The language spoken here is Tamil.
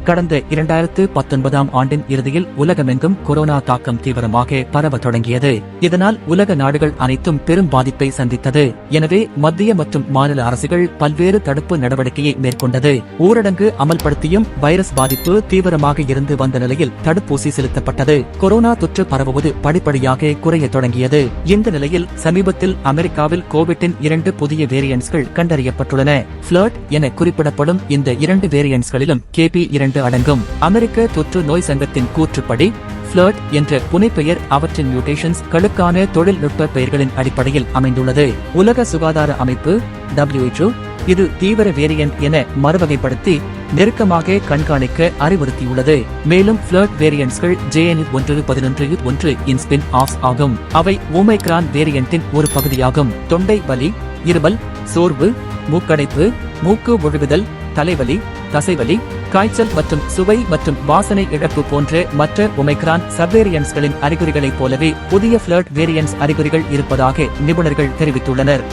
கடந்த 2019ஆம் ஆண்டின் இறுதியில் உலகமெங்கும் கொரோனா தாக்கம் தீவிரமாக பரவ தொடங்கியது. இதனால் உலக நாடுகள் அனைத்தும் பெரும் பாதிப்பை சந்தித்தது. எனவே மத்திய மற்றும் மாநில அரசுகள் பல்வேறு தடுப்பு நடவடிக்கையை மேற்கொண்டது. ஊரடங்கு அமல்படுத்தியும் வைரஸ் பாதிப்பு தீவிரமாக இருந்து வந்த நிலையில் தடுப்பூசி செலுத்தப்பட்டது. கொரோனா தொற்று பரவுவது படிப்படியாக குறைய தொடங்கியது. இந்த நிலையில் சமீபத்தில் அமெரிக்காவில் கோவிட்டின் 2 புதிய வேரியன்ட்ஸ்கள் கண்டறியப்பட்டுள்ளன. ஃபிளர்ட் என குறிப்பிடப்படும் இந்த 2 வேரியன்ட்ஸ்களிலும் KP2 அடங்கும். அமெரிக்க தொற்று நோய் சங்கத்தின் கூற்றுப்படி ஃபிளர்ட் என்ற புனைப்பெயர் அவற்றின் மியூட்டேஷன்ஸ் களுக்கான தொழில்நுட்ப பெயர்களின் அடிப்படையில் அமைந்துள்ளது. உலக சுகாதார அமைப்பு WHO இது தீவிர வேரியன்ட் என மறுவகைப்படுத்தி நெருக்கமாக கண்காணிக்க அறிவுறுத்தியுள்ளது. மேலும் ஃபிளர்ட் வேரியன்ட்ஸ்கள் JN.1.11 இன் ஸ்பின் ஆஃப்ஸ் ஆகும். அவை ஓமைக்ரான் வேரியன்ட்டின் ஒரு பகுதியாகும். தொண்டை வலி, இருமல், சோர்வு, மூக்கடைப்பு, மூக்கு ஒழுகுதல், தலைவலி, தசைவலி, காய்ச்சல் மற்றும் சுவை மற்றும் வாசனை இழப்பு போன்ற மற்ற ஒமைக்ரான் சப்வேரியன்ட்ஸ்களின் அறிகுறிகளைப் போலவே புதிய ஃபிளர்ட் வேரியன்ட்ஸ் அறிகுறிகள் இருப்பதாக நிபுணர்கள் தெரிவித்துள்ளனர்.